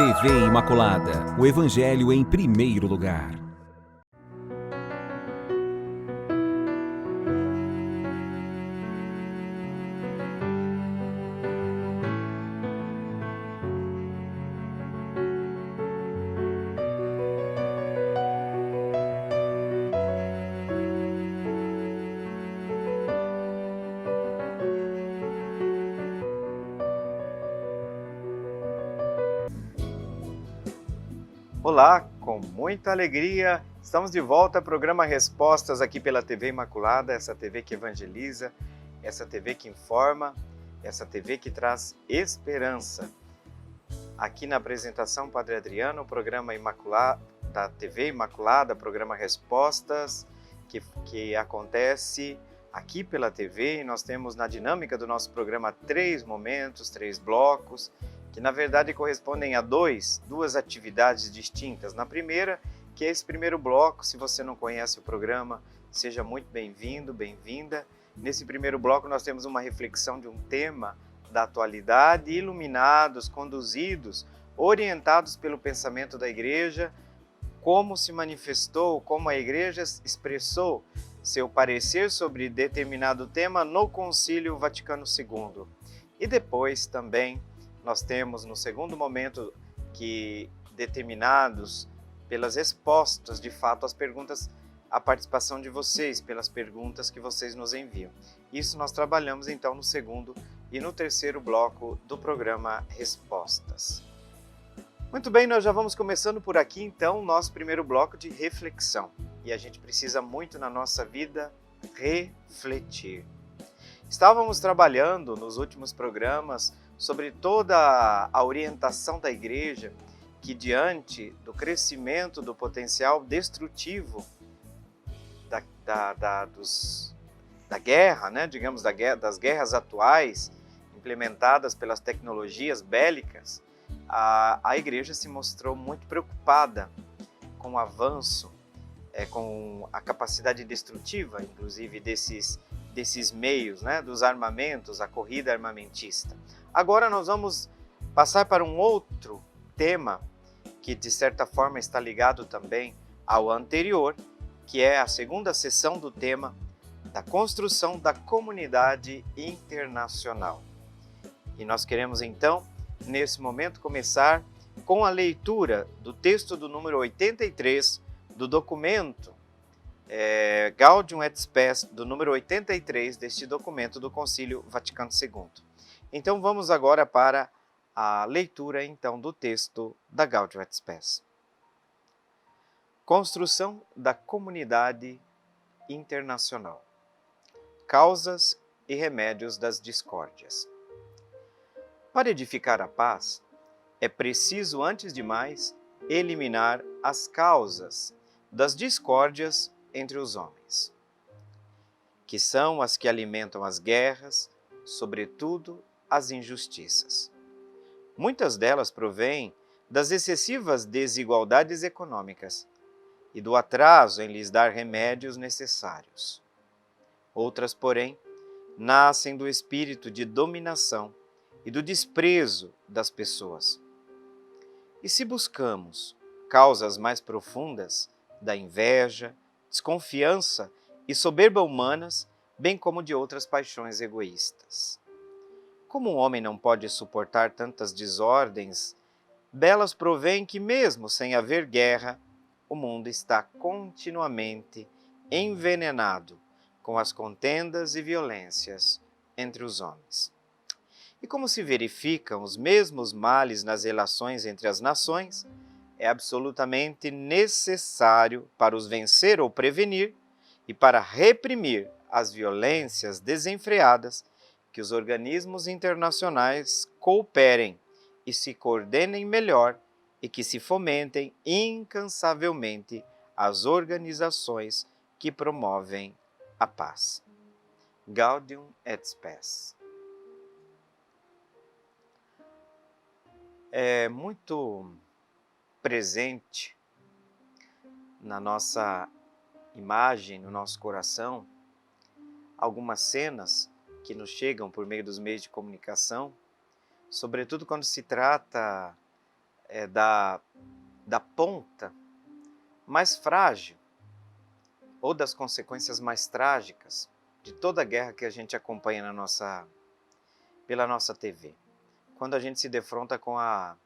TV Imaculada, o Evangelho em primeiro lugar. Olá, com muita alegria, estamos de volta ao programa Respostas aqui pela TV Imaculada, essa TV que evangeliza, essa TV que informa, essa TV que traz esperança. Aqui na apresentação, Padre Adriano, o programa da TV Imaculada, programa Respostas, que acontece aqui pela TV, e nós temos na dinâmica do nosso programa 3 momentos, 3 blocos, que na verdade correspondem a duas atividades distintas. Na primeira, que é esse primeiro bloco, se você não conhece o programa, seja muito bem-vindo, bem-vinda. Nesse primeiro bloco nós temos uma reflexão de um tema da atualidade, iluminados, conduzidos, orientados pelo pensamento da Igreja, como se manifestou, como a Igreja expressou seu parecer sobre determinado tema no Concílio Vaticano II. E depois também nós temos no segundo momento que determinados pelas respostas, de fato, as perguntas, a participação de vocês, pelas perguntas que vocês nos enviam. Isso nós trabalhamos então no segundo e no terceiro bloco do programa Respostas. Muito bem, nós já vamos começando por aqui então o nosso primeiro bloco de reflexão. E a gente precisa muito na nossa vida refletir. Estávamos trabalhando nos últimos programas sobre toda a orientação da Igreja que, diante do crescimento do potencial destrutivo da guerra, né, digamos, das guerras atuais, implementadas pelas tecnologias bélicas, a Igreja se mostrou muito preocupada com o avanço, com a capacidade destrutiva, inclusive, desses meios, né, dos armamentos, a corrida armamentista. Agora nós vamos passar para um outro tema que, de certa forma, está ligado também ao anterior, que é a segunda sessão do tema da construção da comunidade internacional. E nós queremos, então, nesse momento, começar com a leitura do texto do número 83 do documento Gaudium et Spes, do número 83 deste documento do Concílio Vaticano II. Então vamos agora para a leitura então do texto da Gaudium et Spes. Construção da comunidade internacional. Causas e remédios das discórdias. Para edificar a paz, é preciso, antes de mais, eliminar as causas das discórdias entre os homens, que são as que alimentam as guerras, sobretudo as injustiças. Muitas delas provêm das excessivas desigualdades econômicas e do atraso em lhes dar remédios necessários. Outras, porém, nascem do espírito de dominação e do desprezo das pessoas. E se buscamos causas mais profundas da inveja, desconfiança e soberba humanas, bem como de outras paixões egoístas. Como um homem não pode suportar tantas desordens, delas provém que, mesmo sem haver guerra, o mundo está continuamente envenenado com as contendas e violências entre os homens. E como se verificam os mesmos males nas relações entre as nações, é absolutamente necessário, para os vencer ou prevenir, e para reprimir as violências desenfreadas, que os organismos internacionais cooperem e se coordenem melhor e que se fomentem incansavelmente as organizações que promovem a paz. Gaudium et Spes. É muito presente na nossa imagem, no nosso coração, algumas cenas que nos chegam por meio dos meios de comunicação, sobretudo quando se trata da ponta mais frágil ou das consequências mais trágicas de toda a guerra que a gente acompanha pela nossa TV, quando a gente se defronta com a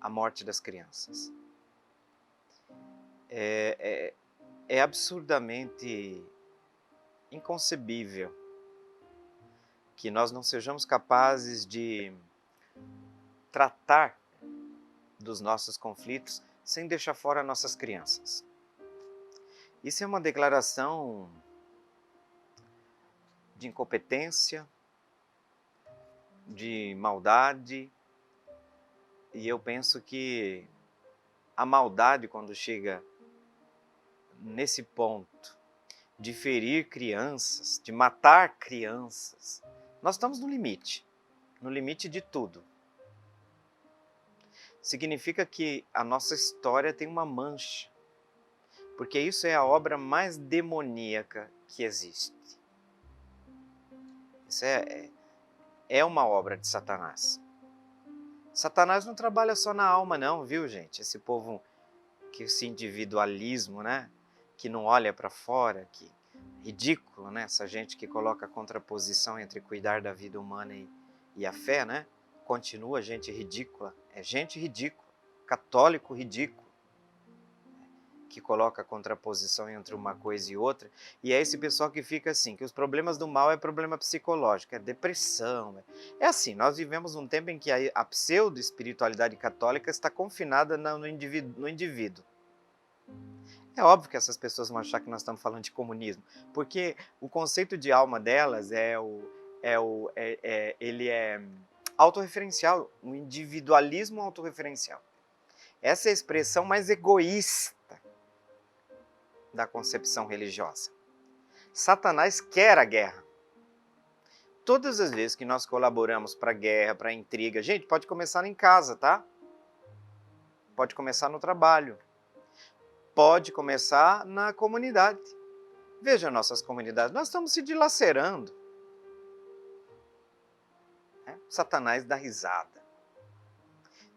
morte das crianças. É absurdamente inconcebível que nós não sejamos capazes de tratar dos nossos conflitos sem deixar fora nossas crianças. Isso é uma declaração de incompetência, de maldade, e eu penso que a maldade, quando chega nesse ponto de ferir crianças, de matar crianças, nós estamos no limite de tudo. Significa que a nossa história tem uma mancha, porque isso é a obra mais demoníaca que existe. Isso é uma obra de Satanás. Satanás não trabalha só na alma não, viu, gente? Esse povo, que esse individualismo, né? Que não olha para fora, que ridículo, né? Essa gente que coloca a contraposição entre cuidar da vida humana e a fé, né? Continua gente ridícula, é gente ridícula, católico ridículo, que coloca a contraposição entre uma coisa e outra, e é esse pessoal que fica assim, que os problemas do mal é problema psicológico, é depressão. É assim, nós vivemos um tempo em que a pseudo-espiritualidade católica está confinada no indivíduo. É óbvio que essas pessoas vão achar que nós estamos falando de comunismo, porque o conceito de alma delas ele é autorreferencial, um individualismo autorreferencial. Essa é a expressão mais egoísta da concepção religiosa. Satanás quer a guerra. Todas as vezes que nós colaboramos para a guerra, para a intriga, gente, pode começar em casa, tá? Pode começar no trabalho. Pode começar na comunidade. Veja nossas comunidades, nós estamos se dilacerando. Satanás dá risada.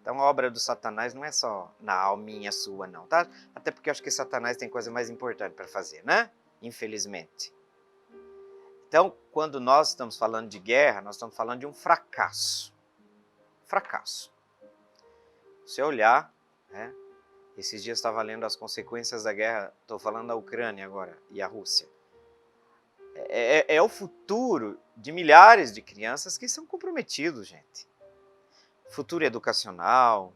Então a obra do Satanás não é só na alminha sua não, tá? Até porque eu acho que Satanás tem coisa mais importante para fazer, né? Infelizmente. Então, quando nós estamos falando de guerra, nós estamos falando de um fracasso. Fracasso. Se você olhar, né? Esses dias estava lendo as consequências da guerra, estou falando da Ucrânia agora e a Rússia. É o futuro de milhares de crianças que são comprometidos, gente. Futuro educacional,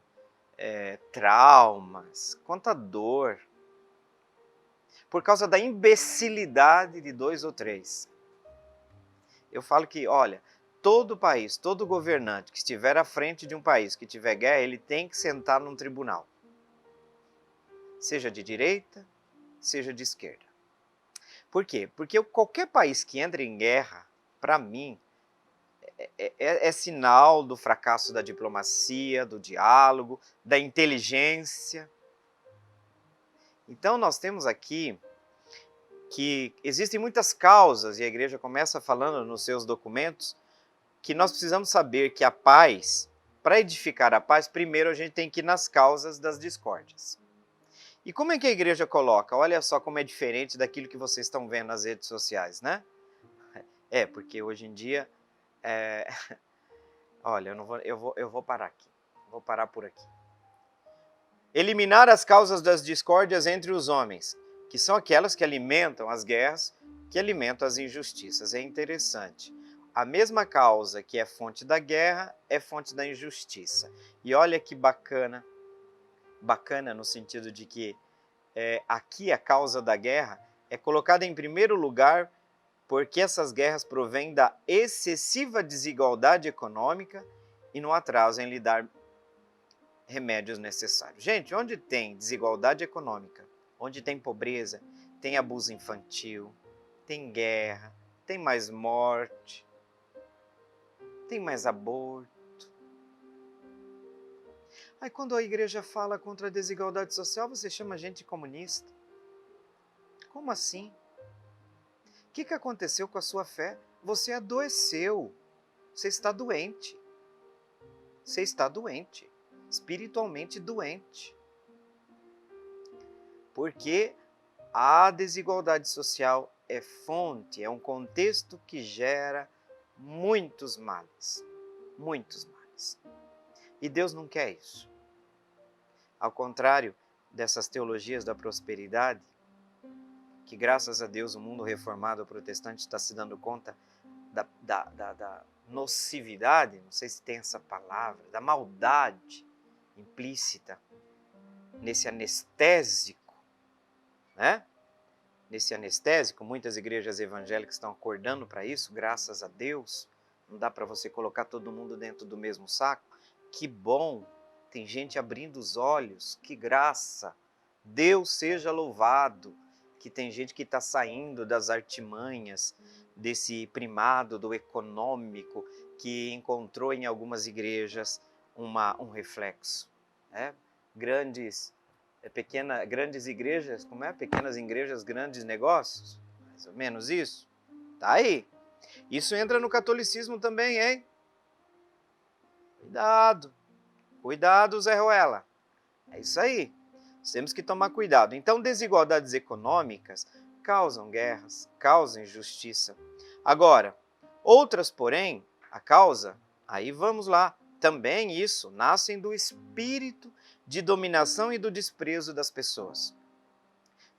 traumas, quanta dor. Por causa da imbecilidade de 2 ou 3. Eu falo que, olha, todo país, todo governante que estiver à frente de um país que tiver guerra, ele tem que sentar num tribunal. Seja de direita, seja de esquerda. Por quê? Porque qualquer país que entra em guerra, para mim, é sinal do fracasso da diplomacia, do diálogo, da inteligência. Então nós temos aqui que existem muitas causas, e a igreja começa falando nos seus documentos, que nós precisamos saber que a paz, para edificar a paz, primeiro a gente tem que ir nas causas das discórdias. E como é que a igreja coloca? Olha só como é diferente daquilo que vocês estão vendo nas redes sociais, né? Porque hoje em dia, olha, eu vou parar aqui, vou parar por aqui. Eliminar as causas das discórdias entre os homens, que são aquelas que alimentam as guerras, que alimentam as injustiças. É interessante. A mesma causa que é fonte da guerra é fonte da injustiça. E olha que bacana, bacana no sentido de que aqui a causa da guerra é colocada em primeiro lugar porque essas guerras provêm da excessiva desigualdade econômica e no atraso em lhe dar remédios necessários. Gente, onde tem desigualdade econômica, onde tem pobreza, tem abuso infantil, tem guerra, tem mais morte, tem mais aborto. Aí quando a igreja fala contra a desigualdade social, você chama a gente de comunista. Como assim? O que aconteceu com a sua fé? Você adoeceu. Você está doente. Você está doente. espiritualmente doente. Porque a desigualdade social é fonte, é um contexto que gera muitos males. Muitos males. E Deus não quer isso. Ao contrário dessas teologias da prosperidade, que graças a Deus o mundo reformado protestante está se dando conta da nocividade, não sei se tem essa palavra, da maldade implícita nesse anestésico, né? Nesse anestésico, muitas igrejas evangélicas estão acordando para isso, graças a Deus. Não dá para você colocar todo mundo dentro do mesmo saco. Que bom, tem gente abrindo os olhos, que graça. Deus seja louvado, que tem gente que está saindo das artimanhas, desse primado do econômico, que encontrou em algumas igrejas um reflexo. Né? Grandes igrejas, como é? Pequenas igrejas, grandes negócios? Mais ou menos isso. Tá aí. Isso entra no catolicismo também, hein? Cuidado. Cuidado, Zé Ruela. É isso aí. Temos que tomar cuidado. Então, desigualdades econômicas causam guerras, causam injustiça. Agora, outras, porém, a causa, aí vamos lá, também isso, nascem do espírito de dominação e do desprezo das pessoas.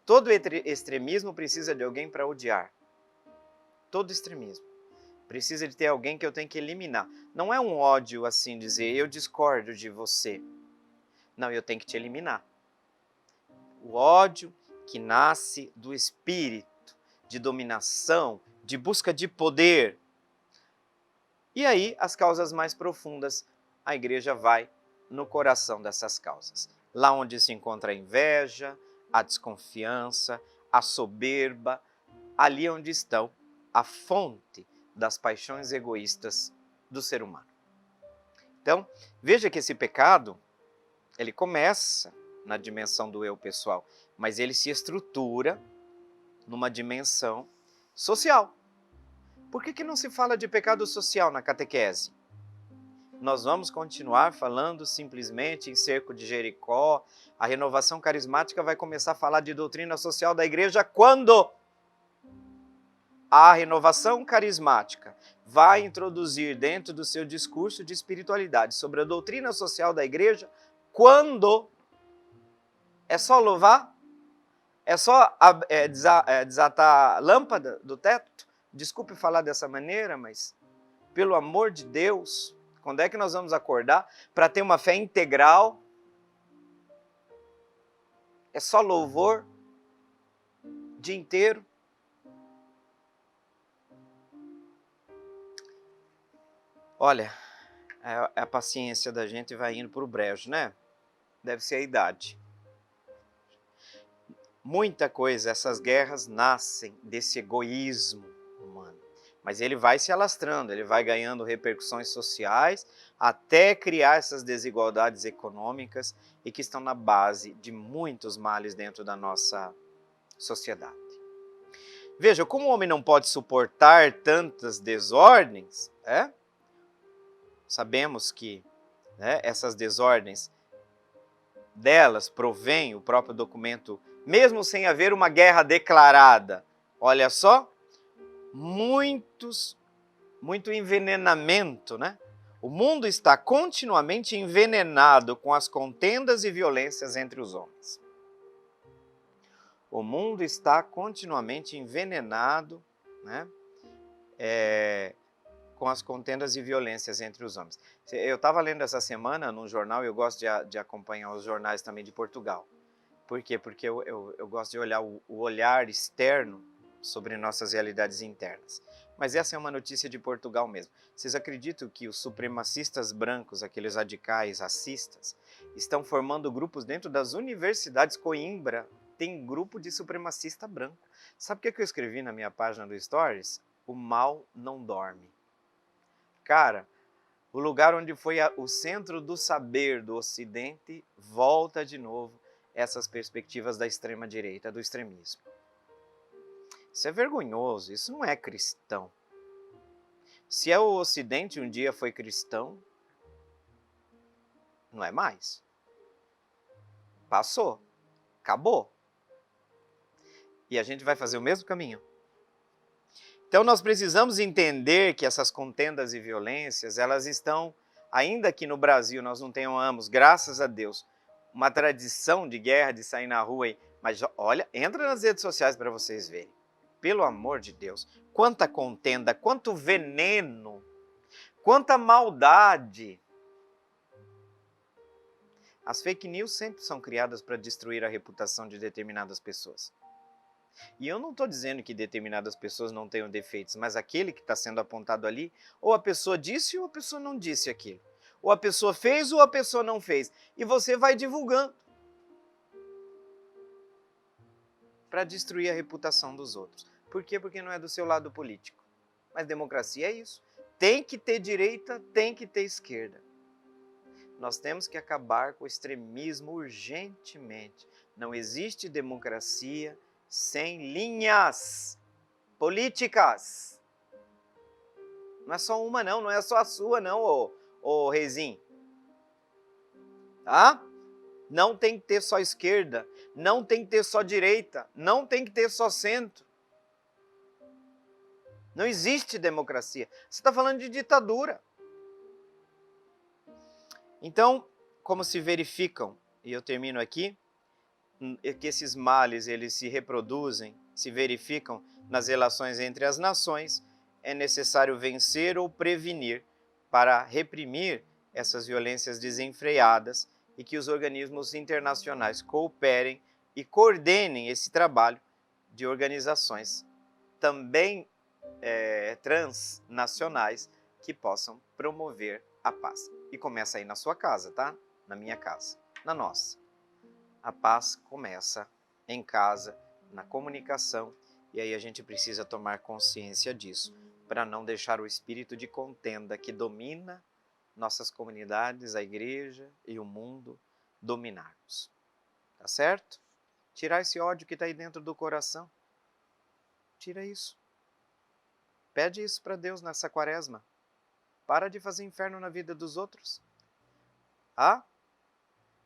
Todo extremismo precisa de alguém para odiar. Todo extremismo. Precisa de ter alguém que eu tenho que eliminar. Não é um ódio assim, dizer eu discordo de você. Não, eu tenho que te eliminar. O ódio que nasce do espírito de dominação, de busca de poder. E aí, as causas mais profundas, a igreja vai no coração dessas causas. Lá onde se encontra a inveja, a desconfiança, a soberba, ali onde estão a fonte das paixões egoístas do ser humano. Então, veja que esse pecado, ele começa na dimensão do eu pessoal, mas ele se estrutura numa dimensão social. Por que não se fala de pecado social na catequese? Nós vamos continuar falando simplesmente em cerco de Jericó. A renovação carismática vai começar a falar de doutrina social da igreja quando a renovação carismática vai introduzir dentro do seu discurso de espiritualidade sobre a doutrina social da igreja quando é só louvar? É só desatar a lâmpada do teto? Desculpe falar dessa maneira, mas pelo amor de Deus, quando é que nós vamos acordar para ter uma fé integral? É só louvor o dia inteiro? Olha, a paciência da gente vai indo para o brejo, né? Deve ser a idade. Muita coisa, essas guerras nascem desse egoísmo humano. Mas ele vai se alastrando, ele vai ganhando repercussões sociais até criar essas desigualdades econômicas e que estão na base de muitos males dentro da nossa sociedade. Veja, como o homem não pode suportar tantas desordens, sabemos que essas desordens, delas provém o próprio documento, mesmo sem haver uma guerra declarada. Olha só, muito envenenamento, né? O mundo está continuamente envenenado com as contendas e violências entre os homens. O mundo está continuamente envenenado, né? Com as contendas e violências entre os homens. Eu estava lendo essa semana num jornal, eu gosto de acompanhar os jornais também de Portugal. Por quê? Porque eu gosto de olhar o olhar externo sobre nossas realidades internas. Mas essa é uma notícia de Portugal mesmo. Vocês acreditam que os supremacistas brancos, aqueles radicais racistas, estão formando grupos dentro das universidades? Coimbra tem grupo de supremacista branco. Sabe o que eu escrevi na minha página do Stories? O mal não dorme. Cara, o lugar onde foi o centro do saber do Ocidente volta de novo essas perspectivas da extrema-direita, do extremismo. Isso é vergonhoso, isso não é cristão. Se o Ocidente um dia foi cristão, Não é mais. Passou. Acabou. E a gente vai fazer o mesmo caminho. Então nós precisamos entender que essas contendas e violências, elas estão, ainda que no Brasil nós não tenhamos, graças a Deus, uma tradição de guerra, de sair na rua, mas olha, entra nas redes sociais para vocês verem. Pelo amor de Deus, quanta contenda, quanto veneno, quanta maldade. As fake news sempre são criadas para destruir a reputação de determinadas pessoas. E eu não estou dizendo que determinadas pessoas não tenham defeitos, mas aquele que está sendo apontado ali, ou a pessoa disse ou a pessoa não disse aquilo. Ou a pessoa fez ou a pessoa não fez. E você vai divulgando para destruir a reputação dos outros. Por quê? Porque não é do seu lado político. Mas democracia é isso. Tem que ter direita, tem que ter esquerda. Nós temos que acabar com o extremismo urgentemente. Não existe democracia sem linhas políticas. Não é só uma não, não é só a sua não, ô Reizinho. Tá? Não tem que ter só esquerda, não tem que ter só direita, não tem que ter só centro. Não existe democracia. Você está falando de ditadura. Então, como se verificam, e eu termino aqui, que esses males eles se reproduzem, se verificam nas relações entre as nações, é necessário vencer ou prevenir para reprimir essas violências desenfreadas e que os organismos internacionais cooperem e coordenem esse trabalho de organizações também transnacionais que possam promover a paz. E começa aí na sua casa, tá? Na minha casa, na nossa. A paz começa em casa, na comunicação, e aí a gente precisa tomar consciência disso, para não deixar o espírito de contenda que domina nossas comunidades, a igreja e o mundo dominarmos. Tá certo? Tirar esse ódio que está aí dentro do coração. Tira isso. Pede isso para Deus nessa quaresma. Para de fazer inferno na vida dos outros.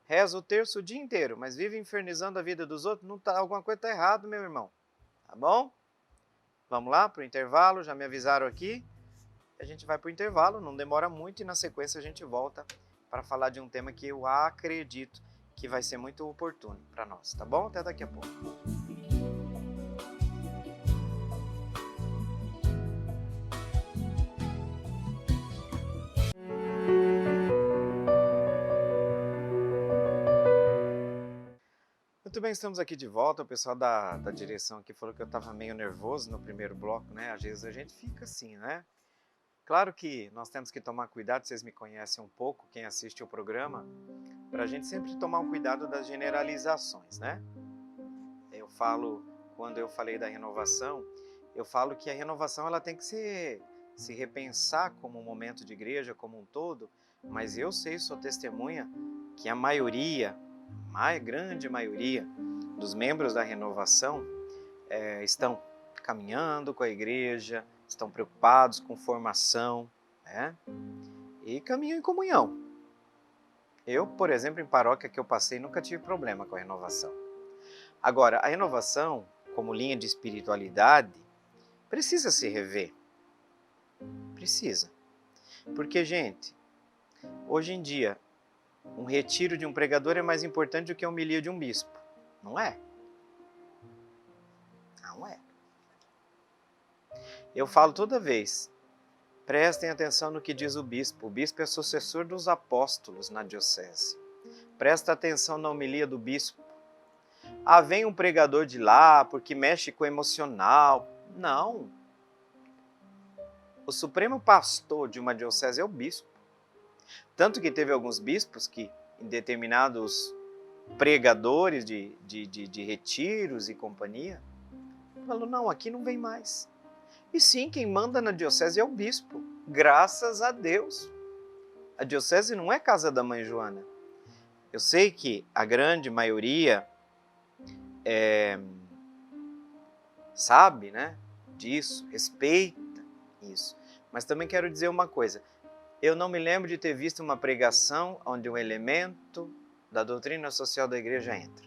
Reza o terço o dia inteiro, mas vive infernizando a vida dos outros, alguma coisa está errada, meu irmão. Tá bom? Vamos lá para o intervalo, já me avisaram aqui. A gente vai para o intervalo, não demora muito e na sequência a gente volta para falar de um tema que eu acredito que vai ser muito oportuno para nós, tá bom? Até daqui a pouco. Muito bem, estamos aqui de volta. O pessoal da direção aqui falou que eu estava meio nervoso no primeiro bloco, né? Às vezes a gente fica assim, né? Claro que nós temos que tomar cuidado, vocês me conhecem um pouco, quem assiste o programa, para a gente sempre tomar um cuidado das generalizações, né? Eu falo, quando eu falei da renovação, eu falo que a renovação ela tem que se repensar como um momento de igreja, como um todo, mas eu sei, sou testemunha, que a maioria, a grande maioria dos membros da renovação estão caminhando com a igreja, estão preocupados com formação, né? E caminham em comunhão. Eu, por exemplo, em paróquia que eu passei, nunca tive problema com a renovação. Agora, a renovação, como linha de espiritualidade, precisa se rever. Precisa. Porque, gente, hoje em dia, um retiro de um pregador é mais importante do que a homilia de um bispo. Não é? Não é. Eu falo toda vez, prestem atenção no que diz o bispo. O bispo é sucessor dos apóstolos na diocese. Presta atenção na homilia do bispo. Vem um pregador de lá porque mexe com o emocional. Não. O supremo pastor de uma diocese é o bispo. Tanto que teve alguns bispos que, em determinados pregadores de retiros e companhia, falou, não, aqui não vem mais. E sim, quem manda na diocese é o bispo. Graças a Deus. A diocese não é casa da mãe Joana. Eu sei que a grande maioria sabe, né, disso, respeita isso. Mas também quero dizer uma coisa. Eu não me lembro de ter visto uma pregação onde um elemento da doutrina social da igreja entra.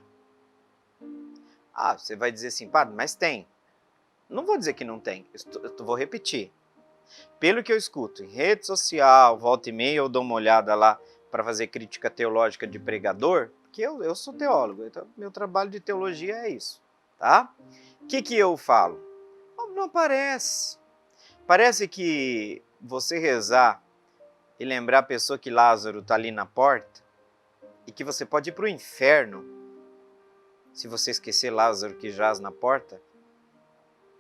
Ah, você vai dizer assim, padre, mas tem. Não vou dizer que não tem, eu vou repetir. Pelo que eu escuto em rede social, volta e meia eu dou uma olhada lá para fazer crítica teológica de pregador, porque eu sou teólogo, então meu trabalho de teologia é isso, tá? O que eu falo? Não parece. Parece que você rezar e lembrar a pessoa que Lázaro está ali na porta e que você pode ir para o inferno se você esquecer Lázaro que jaz na porta,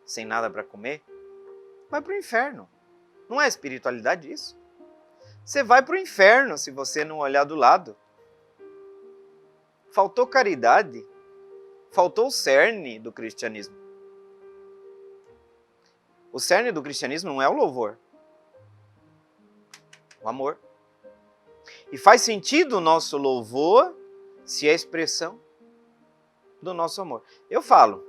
sem nada para comer, vai para o inferno. Não é espiritualidade isso? Você vai para o inferno se você não olhar do lado. Faltou caridade, faltou o cerne do cristianismo. O cerne do cristianismo não é o louvor, o amor. E faz sentido o nosso louvor se é a expressão do nosso amor. Eu falo,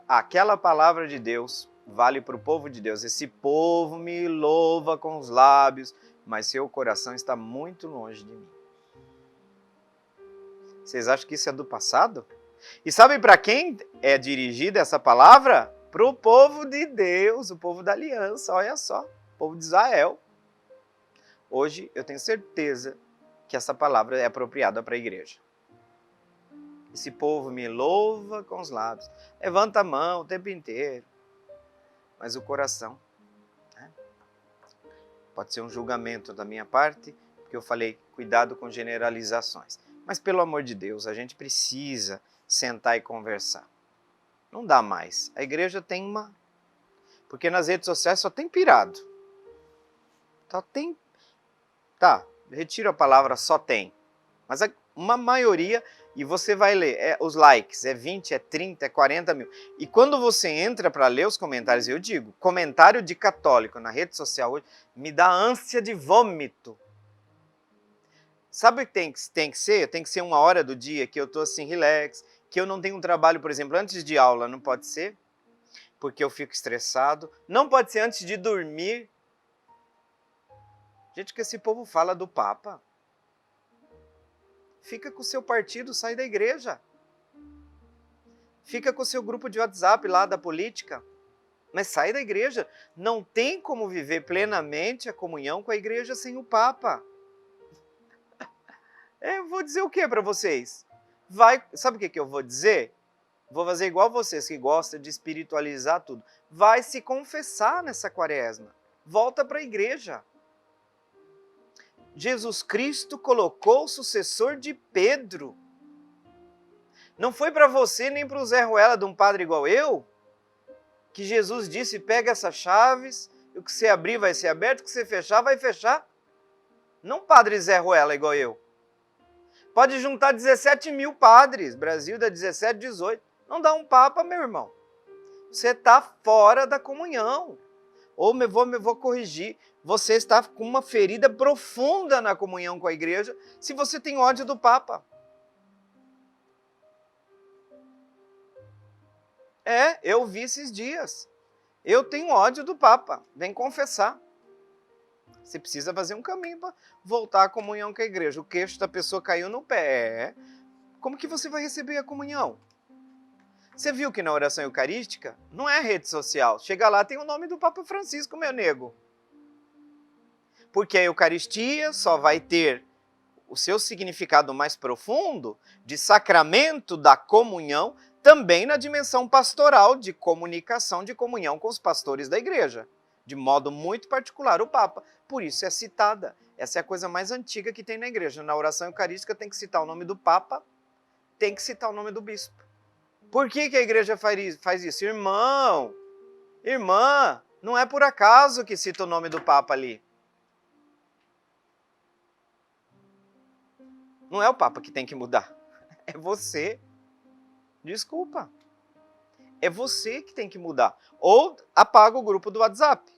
aquela palavra de Deus vale para o povo de Deus. Esse povo me louva com os lábios, mas seu coração está muito longe de mim. Vocês acham que isso é do passado? E sabe para quem é dirigida essa palavra? Para o povo de Deus, o povo da aliança, olha só, o povo de Israel. Hoje eu tenho certeza que essa palavra é apropriada para a igreja. Esse povo me louva com os lábios, levanta a mão o tempo inteiro, mas o coração, né? Pode ser um julgamento da minha parte, porque eu falei cuidado com generalizações. Mas pelo amor de Deus, a gente precisa sentar e conversar. Não dá mais. A igreja tem uma... Porque nas redes sociais só tem pirado. Só tem... Tá, retiro a palavra só tem. Mas uma maioria, e você vai ler, os likes, é 20, é 30, é 40 mil. E quando você entra para ler os comentários, eu digo, comentário de católico na rede social hoje me dá ânsia de vômito. Sabe o que tem que ser? Tem que ser uma hora do dia que eu estou assim, relax, que eu não tenho um trabalho, por exemplo, antes de aula, não pode ser, porque eu fico estressado. Não pode ser antes de dormir. Gente, que esse povo fala do Papa. Fica com o seu partido, sai da igreja. Fica com o seu grupo de WhatsApp lá da política, mas sai da igreja. Não tem como viver plenamente a comunhão com a igreja sem o Papa. Eu vou dizer o que para vocês? Sabe o que eu vou dizer? Vou fazer igual vocês que gostam de espiritualizar tudo. Vai se confessar nessa quaresma. Volta para a igreja. Jesus Cristo colocou o sucessor de Pedro. Não foi para você nem para o Zé Ruela de um padre igual eu, que Jesus disse, pega essas chaves, o que você abrir vai ser aberto, o que você fechar vai fechar. Não padre Zé Ruela igual eu. Pode juntar 17 mil padres, Brasil dá 17, 18. Não dá um papa, meu irmão. Você está fora da comunhão. Ou vou corrigir, você está com uma ferida profunda na comunhão com a igreja se você tem ódio do Papa. Eu vi esses dias. Eu tenho ódio do Papa. Vem confessar. Você precisa fazer um caminho para voltar à comunhão com a igreja. O queixo da pessoa caiu no pé. Como que você vai receber a comunhão? Você viu que na oração eucarística não é rede social. Chega lá, tem o nome do Papa Francisco, meu nego. Porque a Eucaristia só vai ter o seu significado mais profundo de sacramento da comunhão também na dimensão pastoral de comunicação, de comunhão com os pastores da igreja. De modo muito particular, o Papa. Por isso é citada. Essa é a coisa mais antiga que tem na igreja. Na oração eucarística tem que citar o nome do Papa, tem que citar o nome do bispo. Por que a igreja faz isso? Irmão, irmã, não é por acaso que cita o nome do Papa ali. Não é o Papa que tem que mudar, é você. Desculpa. É você que tem que mudar. Ou apaga o grupo do WhatsApp.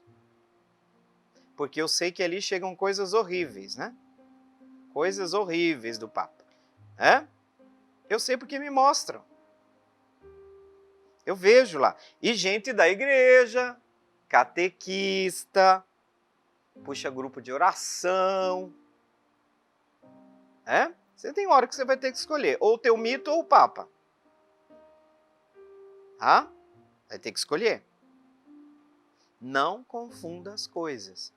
Porque eu sei que ali chegam coisas horríveis, né? Coisas horríveis do Papa. Eu sei porque me mostram. Eu vejo lá. E gente da igreja, catequista, puxa grupo de oração. Você tem hora que você vai ter que escolher, ou o teu mito ou o Papa. Vai ter que escolher. Não confunda as coisas.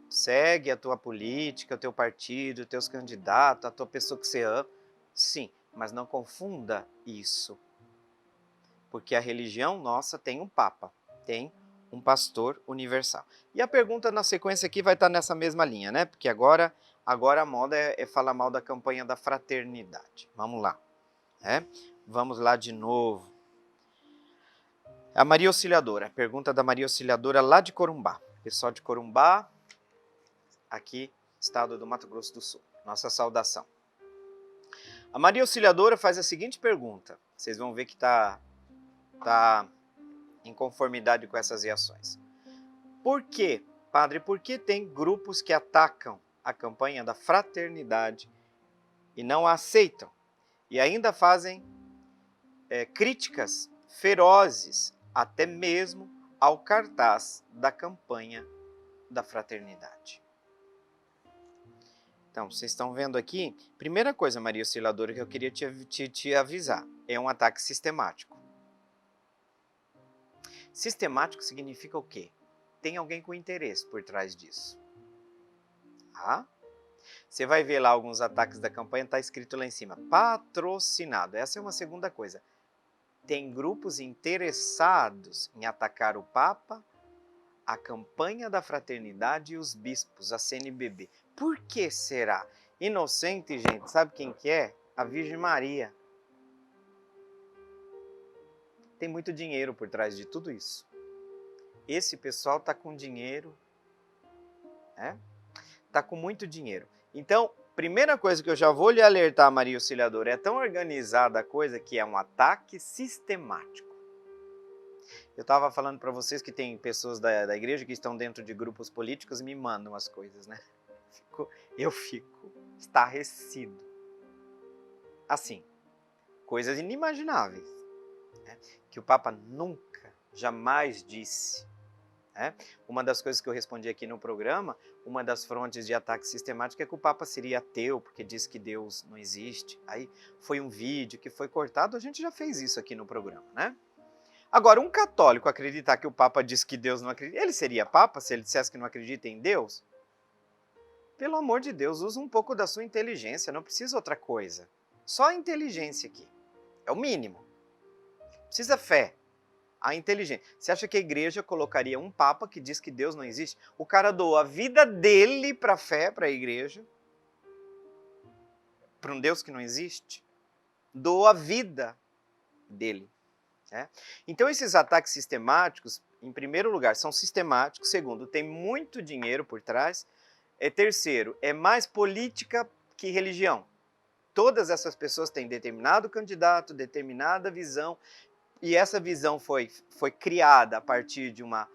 Segue a tua política, o teu partido, os teus candidatos, a tua pessoa que você ama. Sim, mas não confunda isso. Porque a religião nossa tem um Papa, tem um pastor universal. E a pergunta na sequência aqui vai estar nessa mesma linha, né? Porque agora a moda é falar mal da campanha da fraternidade. Vamos lá. Vamos lá de novo. A Maria Auxiliadora, pergunta da Maria Auxiliadora lá de Corumbá. Pessoal de Corumbá, aqui, estado do Mato Grosso do Sul. Nossa saudação. A Maria Auxiliadora faz a seguinte pergunta. Vocês vão ver que está em conformidade com essas reações. Por que, padre, por que tem grupos que atacam a campanha da fraternidade e não a aceitam? E ainda fazem críticas ferozes, até mesmo ao cartaz da campanha da fraternidade. Então, vocês estão vendo aqui, primeira coisa, Maria Auxiliadora, que eu queria te avisar, é um ataque sistemático. Sistemático significa o quê? Tem alguém com interesse por trás disso. Você vai ver lá alguns ataques da campanha, está escrito lá em cima, patrocinado. Essa é uma segunda coisa. Tem grupos interessados em atacar o Papa, a campanha da fraternidade e os bispos, a CNBB. Por que será? Inocente, gente, sabe quem que é? A Virgem Maria. Tem muito dinheiro por trás de tudo isso. Esse pessoal está com dinheiro, está com muito dinheiro. Então, primeira coisa que eu já vou lhe alertar, Maria Auxiliadora, é tão organizada a coisa que é um ataque sistemático. Eu estava falando para vocês que tem pessoas da igreja que estão dentro de grupos políticos e me mandam as coisas, né? Eu fico estarrecido. Assim, coisas inimagináveis, que o Papa nunca, jamais disse. Uma das coisas que eu respondi aqui no programa, uma das frontes de ataque sistemático é que o Papa seria ateu, porque diz que Deus não existe. Aí foi um vídeo que foi cortado, a gente já fez isso aqui no programa, né? Agora, um católico acreditar que o Papa diz que Deus não acredita, ele seria Papa se ele dissesse que não acredita em Deus? Pelo amor de Deus, usa um pouco da sua inteligência, não precisa outra coisa. Só a inteligência aqui, é o mínimo. Precisa fé. A inteligência. Você acha que a igreja colocaria um papa que diz que Deus não existe? O cara doou a vida dele para a fé, para a igreja, para um Deus que não existe. Doou a vida dele. Então esses ataques sistemáticos, em primeiro lugar, são sistemáticos. Segundo, tem muito dinheiro por trás. Terceiro, é mais política que religião. Todas essas pessoas têm determinado candidato, determinada visão. E essa visão foi criada a partir de uma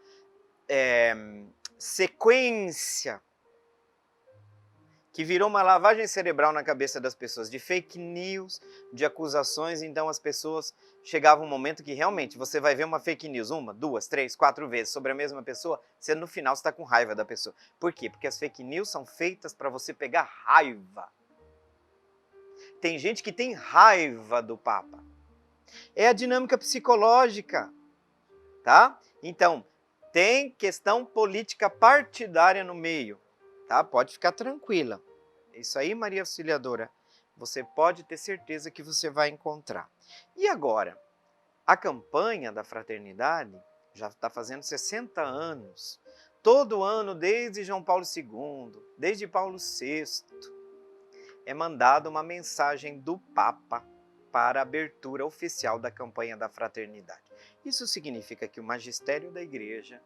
sequência que virou uma lavagem cerebral na cabeça das pessoas, de fake news, de acusações. Então as pessoas chegavam um momento que realmente você vai ver uma fake news 1, 2, 3, 4 vezes sobre a mesma pessoa, você no final está com raiva da pessoa. Por quê? Porque as fake news são feitas para você pegar raiva. Tem gente que tem raiva do Papa. É a dinâmica psicológica, tá? Então, tem questão política partidária no meio, tá? Pode ficar tranquila. Isso aí, Maria Auxiliadora, você pode ter certeza que você vai encontrar. E agora, a campanha da fraternidade já está fazendo 60 anos. Todo ano, desde João Paulo II, desde Paulo VI, é mandada uma mensagem do Papa para a abertura oficial da campanha da fraternidade. Isso significa que o magistério da igreja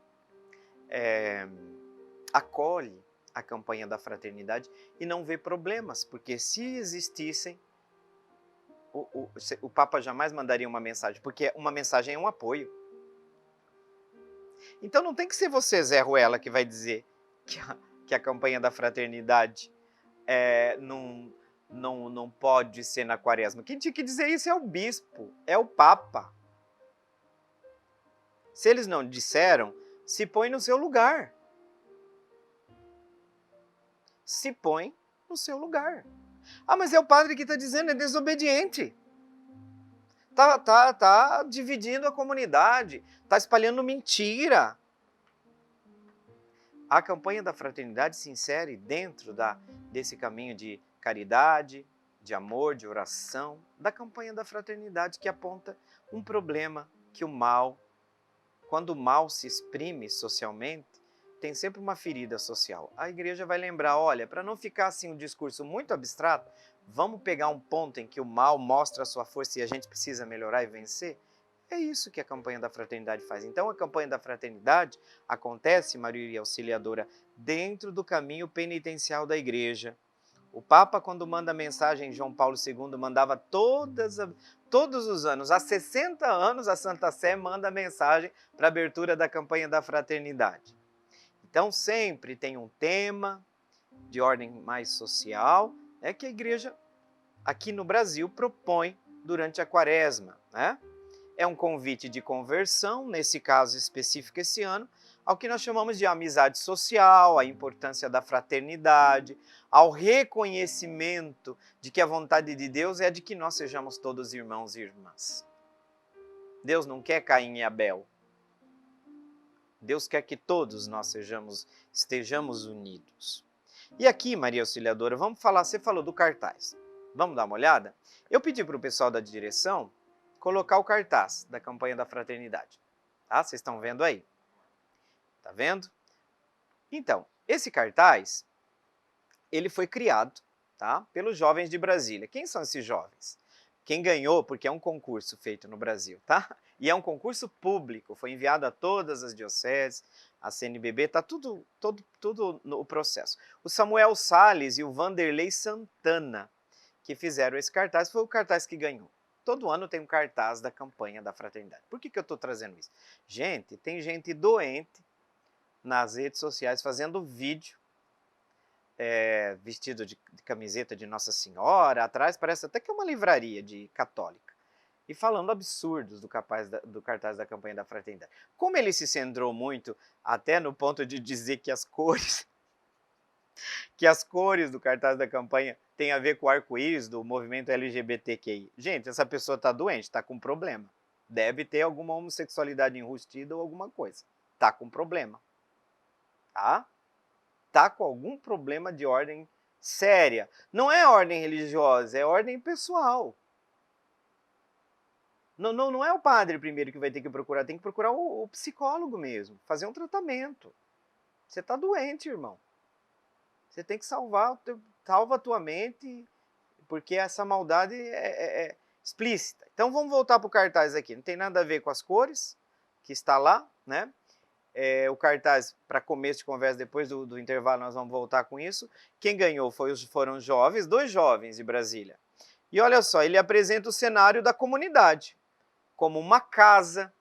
acolhe a campanha da fraternidade e não vê problemas, porque se existissem, o Papa jamais mandaria uma mensagem, porque uma mensagem é um apoio. Então não tem que ser você, Zé Ruela, que vai dizer que a campanha da fraternidade não pode ser na quaresma. Quem tinha que dizer isso é o bispo, é o Papa. Se eles não disseram, se põe no seu lugar. se põe no seu lugar. Ah, mas é o padre que está dizendo, é desobediente. Tá dividindo a comunidade, tá espalhando mentira. A campanha da fraternidade se insere dentro desse caminho de caridade, de amor, de oração, da campanha da fraternidade que aponta um problema que quando o mal se exprime socialmente, tem sempre uma ferida social. A igreja vai lembrar, olha, para não ficar assim um discurso muito abstrato, vamos pegar um ponto em que o mal mostra a sua força e a gente precisa melhorar e vencer? É isso que a campanha da fraternidade faz. Então, a campanha da fraternidade acontece, Maria Auxiliadora, dentro do caminho penitencial da igreja. O Papa, quando manda a mensagem, João Paulo II mandava todos os anos, há 60 anos, a Santa Sé manda a mensagem para a abertura da campanha da fraternidade. Então, sempre tem um tema de ordem mais social, que a igreja, aqui no Brasil, propõe durante a quaresma, né? É um convite de conversão, nesse caso específico esse ano, ao que nós chamamos de amizade social, a importância da fraternidade, ao reconhecimento de que a vontade de Deus é de que nós sejamos todos irmãos e irmãs. Deus não quer Caim e Abel. Deus quer que todos nós estejamos unidos. E aqui, Maria Auxiliadora, vamos falar, você falou do cartaz. Vamos dar uma olhada? Eu pedi para o pessoal da direção colocar o cartaz da campanha da fraternidade. Tá? Vocês estão vendo aí? Tá vendo? Então, esse cartaz, ele foi criado, tá, pelos jovens de Brasília. Quem são esses jovens? Quem ganhou, porque é um concurso feito no Brasil, tá? E é um concurso público, foi enviado a todas as dioceses, a CNBB, tá tudo no processo. O Samuel Salles e o Vanderlei Santana, que fizeram esse cartaz, foi o cartaz que ganhou. Todo ano tem um cartaz da campanha da fraternidade. Por que eu estou trazendo isso? Gente, tem gente doente nas redes sociais fazendo vídeo, vestido de camiseta de Nossa Senhora, atrás parece até que é uma livraria de católica, e falando absurdos do cartaz da campanha da fraternidade. Como ele se centrou muito, até no ponto de dizer que as cores do cartaz da campanha têm a ver com o arco-íris do movimento LGBTQI. Gente, essa pessoa está doente, está com problema. Deve ter alguma homossexualidade enrustida ou alguma coisa. Está com problema. Tá? Está com algum problema de ordem séria. Não é ordem religiosa, é ordem pessoal. Não é o padre primeiro que vai ter que procurar, tem que procurar o psicólogo mesmo, fazer um tratamento. Você está doente, irmão. Você tem que salva a tua mente, porque essa maldade é explícita. Então vamos voltar para o cartaz aqui. Não tem nada a ver com as cores que está lá, né? O cartaz, para começo de conversa, depois do intervalo nós vamos voltar com isso. Quem ganhou foram os jovens, 2 jovens de Brasília. E olha só, ele apresenta o cenário da comunidade, como uma casa.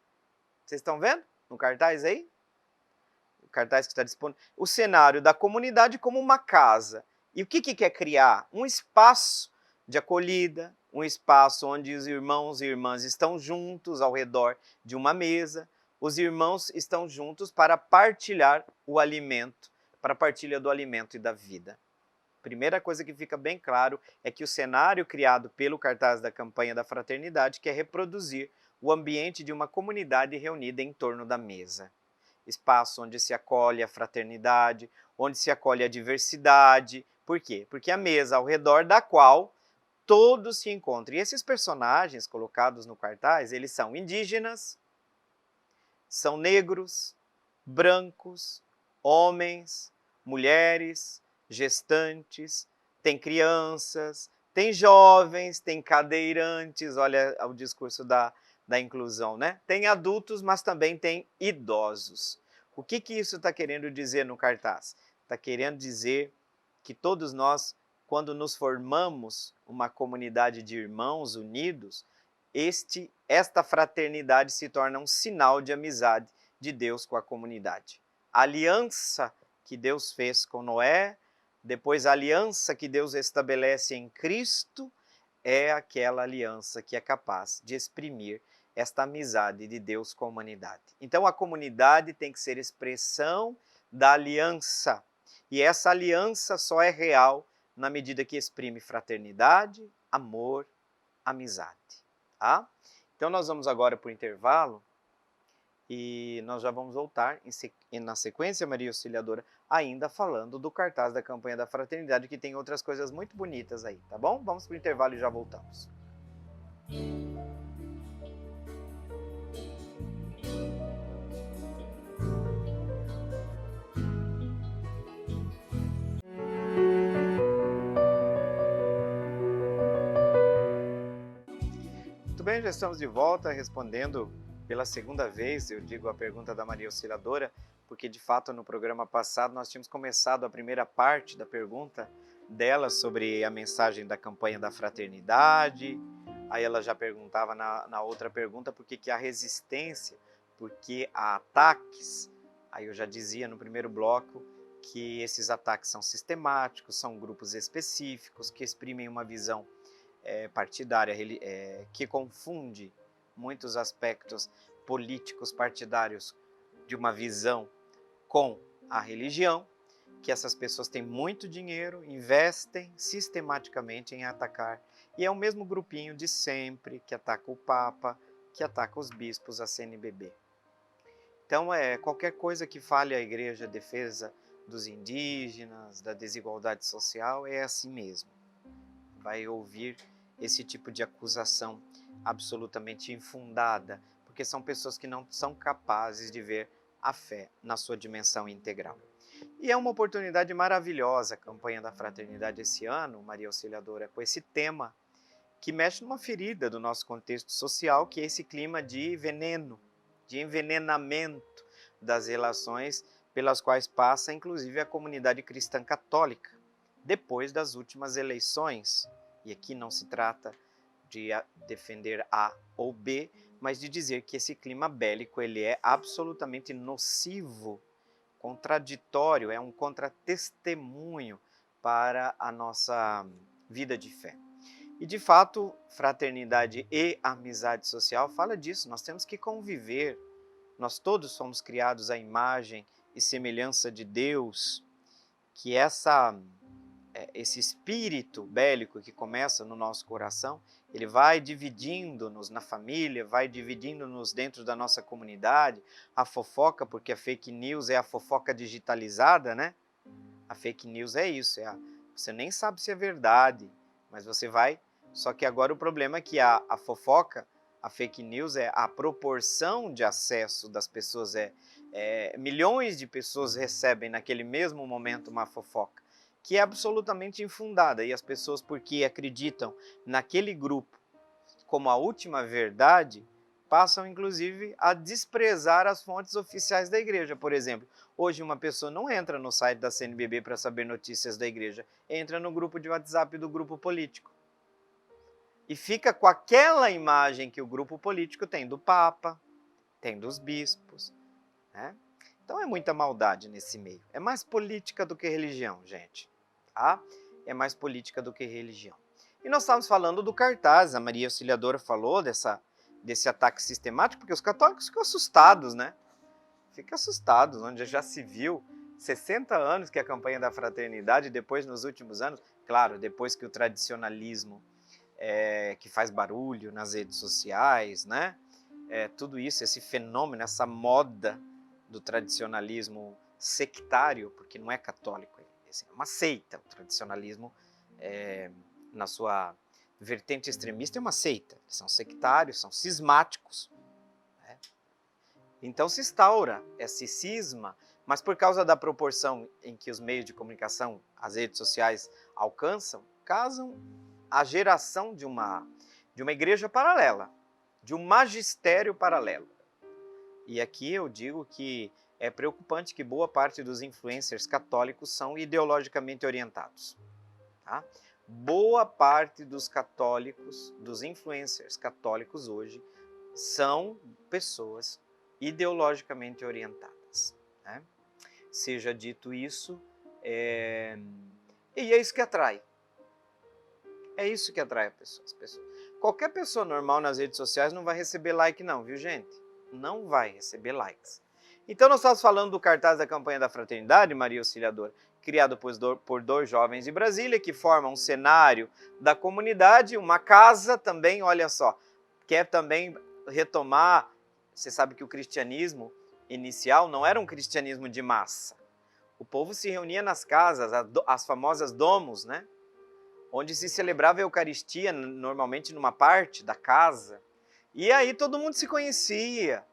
Vocês estão vendo no cartaz aí? O cartaz que está disponível. O cenário da comunidade como uma casa. E o que quer criar? Um espaço de acolhida, um espaço onde os irmãos e irmãs estão juntos ao redor de uma mesa. Os irmãos estão juntos para partilhar o alimento, para a partilha do alimento e da vida. Primeira coisa que fica bem claro é que o cenário criado pelo cartaz da campanha da fraternidade quer reproduzir o ambiente de uma comunidade reunida em torno da mesa. Espaço onde se acolhe a fraternidade, onde se acolhe a diversidade. Por quê? Porque a mesa ao redor da qual todos se encontram. E esses personagens colocados no cartaz, eles são indígenas, são negros, brancos, homens, mulheres, gestantes, tem crianças, tem jovens, tem cadeirantes, olha o discurso da inclusão, né? Tem adultos, mas também tem idosos. O que isso está querendo dizer no cartaz? Está querendo dizer que todos nós, quando nos formamos uma comunidade de irmãos unidos, esta fraternidade se torna um sinal de amizade de Deus com a comunidade. A aliança que Deus fez com Noé, depois a aliança que Deus estabelece em Cristo, é aquela aliança que é capaz de exprimir esta amizade de Deus com a humanidade. Então a comunidade tem que ser expressão da aliança. E essa aliança só é real na medida que exprime fraternidade, amor, amizade. Tá? Então nós vamos agora para o intervalo e nós já vamos voltar na sequência, Maria Auxiliadora, ainda falando do cartaz da campanha da fraternidade, que tem outras coisas muito bonitas aí, tá bom? Vamos para o intervalo e já voltamos. Muito bem, já estamos de volta respondendo pela segunda vez, eu digo, a pergunta da Maria Auxiliadora, porque de fato no programa passado nós tínhamos começado a primeira parte da pergunta dela sobre a mensagem da campanha da fraternidade. Aí ela já perguntava na outra pergunta por que há resistência, porque há ataques. Aí eu já dizia no primeiro bloco que esses ataques são sistemáticos, são grupos específicos que exprimem uma visão partidária, que confunde muitos aspectos políticos partidários de uma visão com a religião, que essas pessoas têm muito dinheiro, investem sistematicamente em atacar, e é o mesmo grupinho de sempre que ataca o Papa, que ataca os bispos, a CNBB. Então, qualquer coisa que fale a igreja, a defesa dos indígenas, da desigualdade social, é assim mesmo. Vai ouvir esse tipo de acusação absolutamente infundada, porque são pessoas que não são capazes de ver a fé na sua dimensão integral. E é uma oportunidade maravilhosa a campanha da fraternidade esse ano, Maria Auxiliadora, com esse tema que mexe numa ferida do nosso contexto social, que é esse clima de veneno, de envenenamento das relações pelas quais passa, inclusive, a comunidade cristã católica, depois das últimas eleições. E aqui não se trata de defender A ou B, mas de dizer que esse clima bélico ele é absolutamente nocivo, contraditório, é um contratestemunho para a nossa vida de fé. E, de fato, fraternidade e amizade social fala disso, nós temos que conviver, nós todos somos criados à imagem e semelhança de Deus, que esse espírito bélico que começa no nosso coração, ele vai dividindo-nos na família, vai dividindo-nos dentro da nossa comunidade, a fofoca, porque a fake news é a fofoca digitalizada, né? A fake news é isso, você nem sabe se é verdade, mas você vai... Só que agora o problema é que a fofoca, a fake news, a proporção de acesso das pessoas, milhões de pessoas recebem naquele mesmo momento uma fofoca, que é absolutamente infundada, e as pessoas, porque acreditam naquele grupo como a última verdade, passam inclusive a desprezar as fontes oficiais da igreja. Por exemplo, hoje uma pessoa não entra no site da CNBB para saber notícias da igreja, entra no grupo de WhatsApp do grupo político. E fica com aquela imagem que o grupo político tem do Papa, tem dos bispos, né? Então é muita maldade nesse meio. É mais política do que religião, gente. Tá? É mais política do que religião. E nós estávamos falando do cartaz, a Maria Auxiliadora falou desse ataque sistemático, porque os católicos ficam assustados, né? Ficam assustados, onde já se viu 60 anos que a campanha da fraternidade, depois nos últimos anos, claro, depois que o tradicionalismo que faz barulho nas redes sociais, né? Tudo isso, esse fenômeno, essa moda do tradicionalismo sectário, porque não é católico, é uma seita. O tradicionalismo, na sua vertente extremista, é uma seita. São sectários, são cismáticos. Né? Então se instaura esse cisma, mas por causa da proporção em que os meios de comunicação, as redes sociais alcançam, causam a geração de uma igreja paralela, de um magistério paralelo. E aqui eu digo que é preocupante que boa parte dos influencers católicos são ideologicamente orientados. Tá? Boa parte dos católicos, dos influencers católicos hoje, são pessoas ideologicamente orientadas. Né? Seja dito isso, e é isso que atrai. É isso que atrai as pessoas. Qualquer pessoa normal nas redes sociais não vai receber like não, viu gente? Não vai receber likes. Então nós estamos falando do cartaz da campanha da fraternidade, Maria Auxiliadora, criado por dois jovens de Brasília, que formam um cenário da comunidade, uma casa também, olha só, quer também retomar. Você sabe que o cristianismo inicial não era um cristianismo de massa. O povo se reunia nas casas, as famosas domos, né? Onde se celebrava a Eucaristia, normalmente numa parte da casa. E aí todo mundo se conhecia,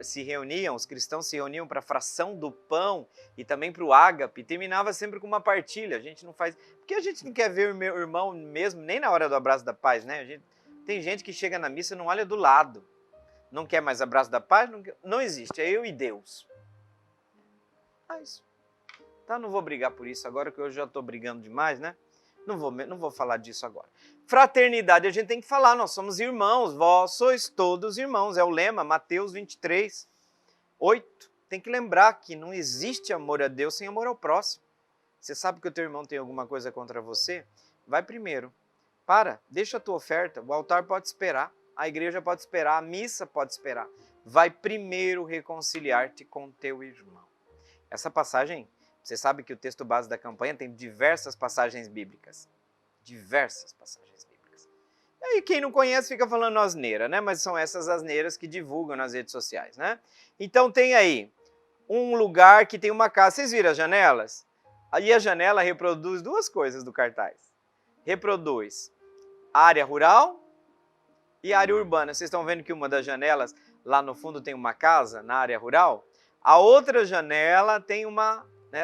se reuniam, os cristãos se reuniam para a fração do pão e também para o ágape, e terminava sempre com uma partilha. A gente não faz, porque a gente não quer ver o meu irmão mesmo, nem na hora do abraço da paz, né? Tem gente que chega na missa e não olha do lado, não quer mais abraço da paz, não existe, é eu e Deus. Mas, tá, não vou brigar por isso agora, que eu já estou brigando demais, né? Não vou falar disso agora. Fraternidade, a gente tem que falar, nós somos irmãos, vós sois todos irmãos, é o lema, Mateus 23, 8. Tem que lembrar que não existe amor a Deus sem amor ao próximo. Você sabe que o teu irmão tem alguma coisa contra você? Vai primeiro. Deixa a tua oferta, o altar pode esperar, a igreja pode esperar, a missa pode esperar. Vai primeiro reconciliar-te com teu irmão. Essa passagem, você sabe que o texto base da campanha tem diversas passagens bíblicas. Diversas passagens bíblicas. E aí quem não conhece fica falando asneira, né? Mas são essas asneiras que divulgam nas redes sociais, né? Então tem aí um lugar que tem uma casa. Vocês viram as janelas? Aí a janela reproduz duas coisas do cartaz. Reproduz área rural e área urbana. Vocês estão vendo que uma das janelas lá no fundo tem uma casa na área rural? A outra janela tem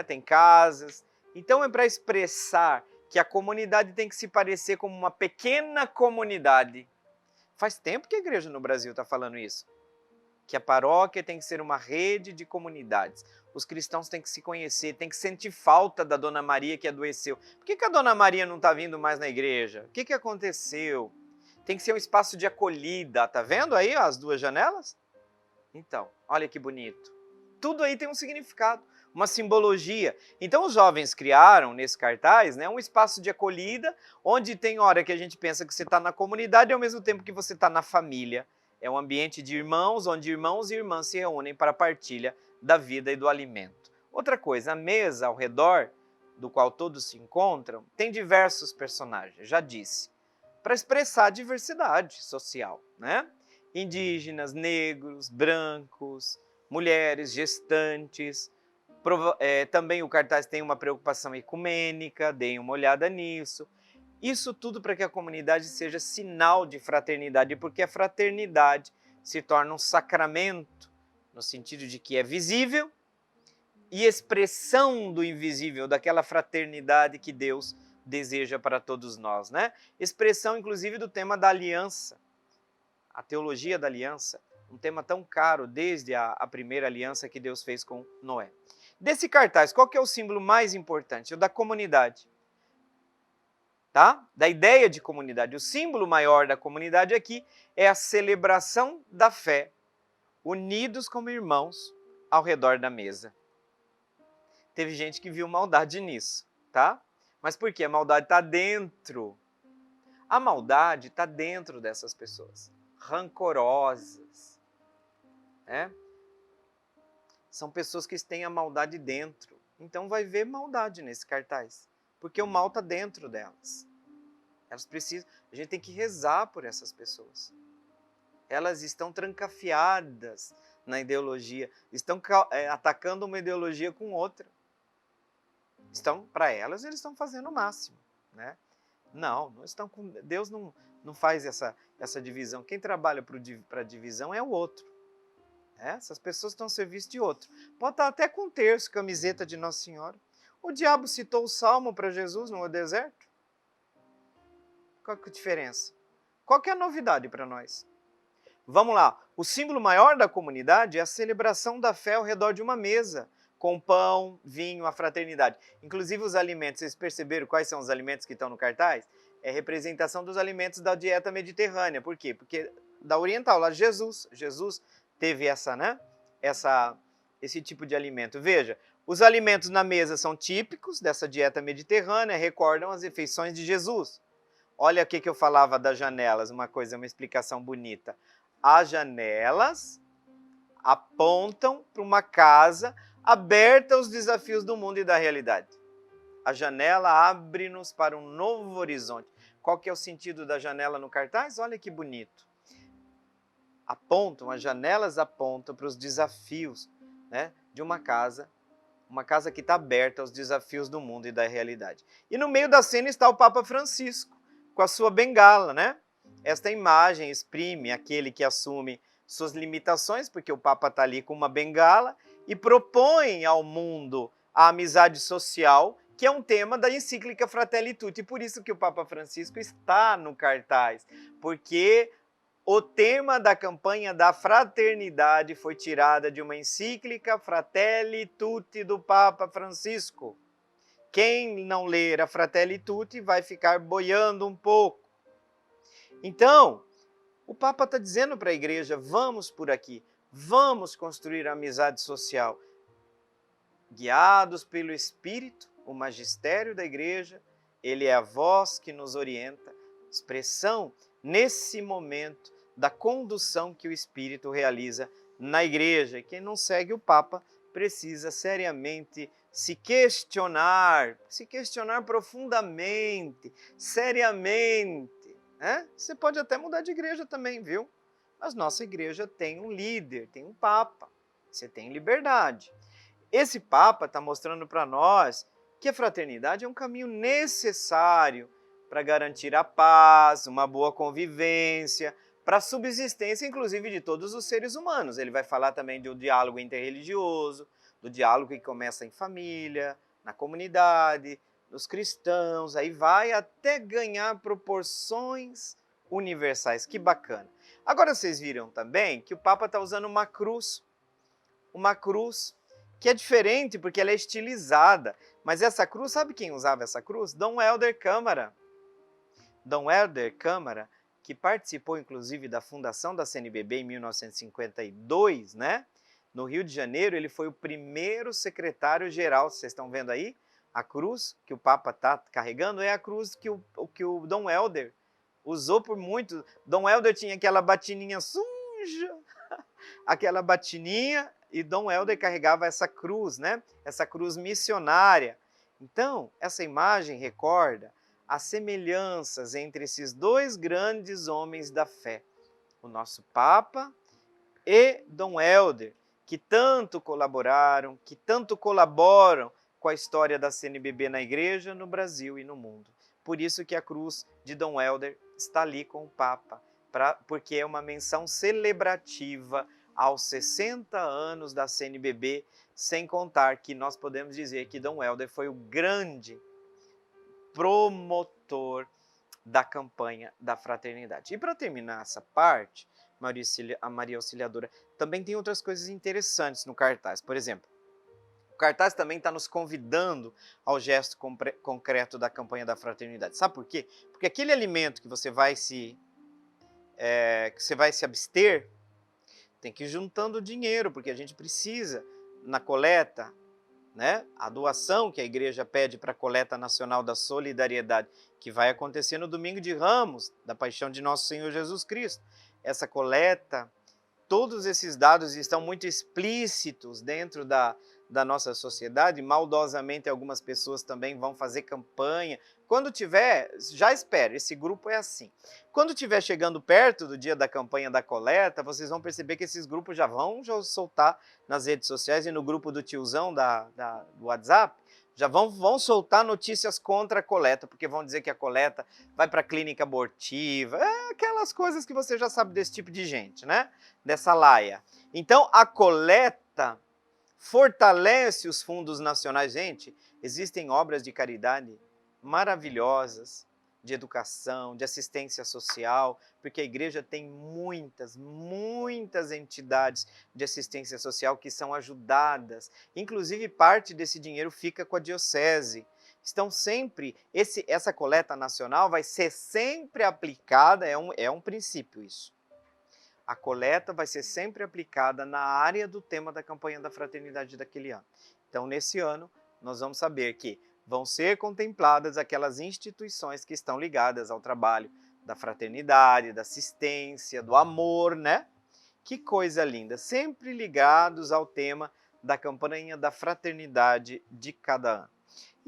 tem casas. Então é para expressar que a comunidade tem que se parecer como uma pequena comunidade. Faz tempo que a igreja no Brasil está falando isso. Que a paróquia tem que ser uma rede de comunidades. Os cristãos têm que se conhecer, têm que sentir falta da Dona Maria que adoeceu. Por que a Dona Maria não está vindo mais na igreja? O que aconteceu? Tem que ser um espaço de acolhida. Tá vendo aí as duas janelas? Então, olha que bonito. Tudo aí tem um significado, uma simbologia. Então os jovens criaram nesse cartaz, um espaço de acolhida, onde tem hora que a gente pensa que você está na comunidade e ao mesmo tempo que você está na família. É um ambiente de irmãos, onde irmãos e irmãs se reúnem para a partilha da vida e do alimento. Outra coisa, a mesa ao redor, do qual todos se encontram, tem diversos personagens, já disse, para expressar a diversidade social, né? Indígenas, negros, brancos, mulheres, gestantes. Também o cartaz tem uma preocupação ecumênica, deem uma olhada nisso. Isso tudo para que a comunidade seja sinal de fraternidade, porque a fraternidade se torna um sacramento, no sentido de que é visível e expressão do invisível, daquela fraternidade que Deus deseja para todos nós, né? Expressão, inclusive, do tema da aliança, a teologia da aliança, um tema tão caro desde a primeira aliança que Deus fez com Noé. Desse cartaz, qual que é o símbolo mais importante? O da comunidade. Tá? Da ideia de comunidade. O símbolo maior da comunidade aqui é a celebração da fé, unidos como irmãos ao redor da mesa. Teve gente que viu maldade nisso, tá? Mas por quê? A maldade está dentro. A maldade está dentro dessas pessoas, rancorosas, né? São pessoas que têm a maldade dentro. Então vai ver maldade nesse cartaz, porque o mal está dentro delas. Elas precisam, a gente tem que rezar por essas pessoas. Elas estão trancafiadas na ideologia, estão atacando uma ideologia com outra. Para elas, eles estão fazendo o máximo, né? Não estão com Deus não faz essa divisão. Quem trabalha para a divisão é o outro. Essas pessoas estão ao serviço de outro. Pode estar até com terço, camiseta de Nossa Senhora. O diabo citou o Salmo para Jesus no deserto. Qual que é a diferença? Qual que é a novidade para nós? Vamos lá. O símbolo maior da comunidade é a celebração da fé ao redor de uma mesa, com pão, vinho, a fraternidade. Inclusive os alimentos, vocês perceberam quais são os alimentos que estão no cartaz? É representação dos alimentos da dieta mediterrânea. Por quê? Porque da oriental, lá Jesus teve esse tipo de alimento. Veja, os alimentos na mesa são típicos dessa dieta mediterrânea, recordam as refeições de Jesus. Olha o que eu falava das janelas, uma explicação bonita. As janelas apontam para uma casa aberta aos desafios do mundo e da realidade. A janela abre-nos para um novo horizonte. Qual que é o sentido da janela no cartaz? Olha que bonito. As janelas apontam para os desafios, né, de uma casa que está aberta aos desafios do mundo e da realidade. E no meio da cena está o Papa Francisco, com a sua bengala, né? Esta imagem exprime aquele que assume suas limitações, porque o Papa está ali com uma bengala e propõe ao mundo a amizade social, que é um tema da encíclica Fratelli Tutti. Por isso que o Papa Francisco está no cartaz, porque o tema da campanha da fraternidade foi tirada de uma encíclica Fratelli Tutti do Papa Francisco. Quem não ler a Fratelli Tutti vai ficar boiando um pouco. Então, o Papa está dizendo para a igreja, vamos por aqui, vamos construir a amizade social. Guiados pelo Espírito, o magistério da igreja, ele é a voz que nos orienta, expressão nesse momento da condução que o Espírito realiza na igreja. E quem não segue o Papa precisa seriamente se questionar profundamente, seriamente. Você pode até mudar de igreja também, viu? Mas nossa igreja tem um líder, tem um Papa. Você tem liberdade. Esse Papa está mostrando para nós que a fraternidade é um caminho necessário para garantir a paz, uma boa convivência, para a subsistência, inclusive, de todos os seres humanos. Ele vai falar também do diálogo interreligioso, do diálogo que começa em família, na comunidade, nos cristãos, aí vai até ganhar proporções universais. Que bacana. Agora vocês viram também que o Papa está usando uma cruz que é diferente porque ela é estilizada. Mas essa cruz, sabe quem usava essa cruz? Dom Helder Câmara. Dom Helder Câmara, que participou inclusive da fundação da CNBB em 1952, né? No Rio de Janeiro, ele foi o primeiro secretário-geral. Vocês estão vendo aí? A cruz que o Papa está carregando é a cruz que o Dom Helder usou por muito. Dom Helder tinha aquela batininha suja, aquela batininha, e Dom Helder carregava essa cruz, né? Essa cruz missionária. Então, essa imagem recorda as semelhanças entre esses dois grandes homens da fé, o nosso Papa e Dom Helder, que tanto colaboraram, que tanto colaboram com a história da CNBB na igreja, no Brasil e no mundo. Por isso que a cruz de Dom Helder está ali com o Papa, porque é uma menção celebrativa aos 60 anos da CNBB, sem contar que nós podemos dizer que Dom Helder foi o grande promotor da campanha da fraternidade. E para terminar essa parte, a Maria Auxiliadora, também tem outras coisas interessantes no cartaz. Por exemplo, o cartaz também está nos convidando ao gesto concreto da campanha da fraternidade. Sabe por quê? Porque aquele alimento que você vai se abster, tem que ir juntando dinheiro, porque a gente precisa, na coleta, né, a doação que a igreja pede para a coleta nacional da solidariedade, que vai acontecer no domingo de Ramos, da paixão de nosso Senhor Jesus Cristo. Essa coleta, todos esses dados estão muito explícitos dentro da nossa sociedade. Maldosamente, algumas pessoas também vão fazer campanha. Quando tiver, já espere, esse grupo é assim. Quando estiver chegando perto do dia da campanha da coleta, vocês vão perceber que esses grupos já vão soltar nas redes sociais e no grupo do tiozão do WhatsApp, já vão soltar notícias contra a coleta, porque vão dizer que a coleta vai para a clínica abortiva, aquelas coisas que você já sabe desse tipo de gente, né? Dessa laia. Então, a coleta fortalece os fundos nacionais. Gente, existem obras de caridade maravilhosas, de educação, de assistência social, porque a igreja tem muitas entidades de assistência social que são ajudadas. Inclusive, parte desse dinheiro fica com a diocese. Estão sempre, essa coleta nacional vai ser sempre aplicada, é um princípio isso. A coleta vai ser sempre aplicada na área do tema da campanha da fraternidade daquele ano. Então, nesse ano, nós vamos saber que vão ser contempladas aquelas instituições que estão ligadas ao trabalho da fraternidade, da assistência, do amor, né? Que coisa linda! Sempre ligados ao tema da campanha da fraternidade de cada ano.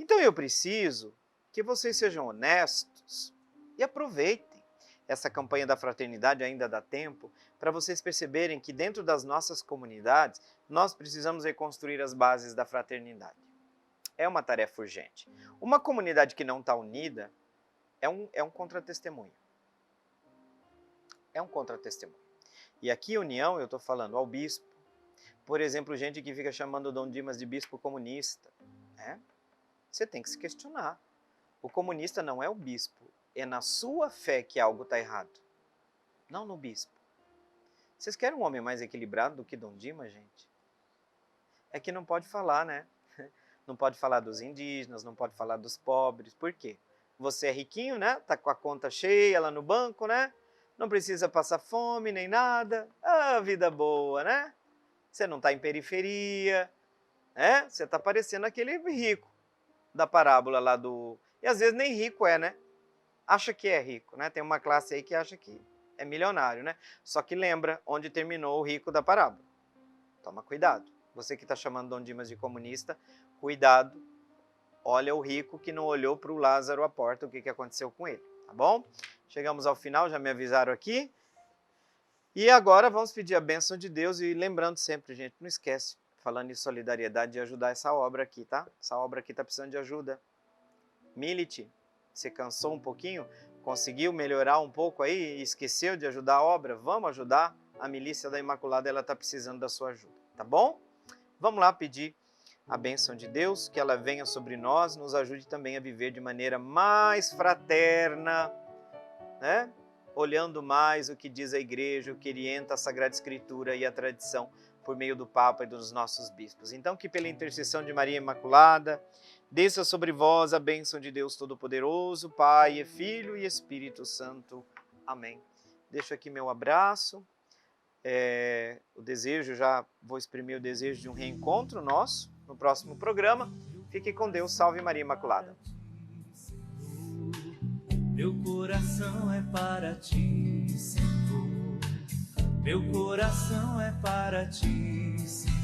Então eu preciso que vocês sejam honestos e aproveitem essa campanha da fraternidade, ainda dá tempo, para vocês perceberem que dentro das nossas comunidades, nós precisamos reconstruir as bases da fraternidade. É uma tarefa urgente. Uma comunidade que não está unida é um contra-testemunho. É um contra-testemunho. E aqui, união, eu estou falando ao bispo. Por exemplo, gente que fica chamando o Dom Dimas de bispo comunista. Né? Você tem que se questionar. O comunista não é o bispo. É na sua fé que algo está errado. Não no bispo. Vocês querem um homem mais equilibrado do que Dom Dimas, gente? É que não pode falar, né? Não pode falar dos indígenas, não pode falar dos pobres. Por quê? Você é riquinho, né? Tá com a conta cheia lá no banco, né? Não precisa passar fome nem nada. Ah, vida boa, né? Você não está em periferia, né? Você está parecendo aquele rico da parábola lá do... E às vezes nem rico é, né? Acha que é rico, né? Tem uma classe aí que acha que é milionário, né? Só que lembra onde terminou o rico da parábola. Toma cuidado. Você que está chamando Dom Dimas de comunista, cuidado. Olha o rico que não olhou para o Lázaro à porta, o que aconteceu com ele, tá bom? Chegamos ao final, já me avisaram aqui. E agora vamos pedir a bênção de Deus e lembrando sempre, gente, não esquece, falando em solidariedade, de ajudar essa obra aqui, tá? Essa obra aqui está precisando de ajuda. Milite, você cansou um pouquinho? Conseguiu melhorar um pouco aí e esqueceu de ajudar a obra? Vamos ajudar? A Milícia da Imaculada, ela está precisando da sua ajuda, tá bom? Vamos lá pedir a bênção de Deus, que ela venha sobre nós, nos ajude também a viver de maneira mais fraterna, né? Olhando mais o que diz a igreja, o que orienta a Sagrada Escritura e a tradição por meio do Papa e dos nossos bispos. Então, que pela intercessão de Maria Imaculada, desça sobre vós a bênção de Deus Todo-Poderoso, Pai, Filho e Espírito Santo. Amém. Deixo aqui meu abraço. O desejo, já vou exprimir o desejo de um reencontro nosso no próximo programa. Fique com Deus. Salve Maria Imaculada. Meu coração é para ti, Senhor. Meu coração é para ti, Senhor.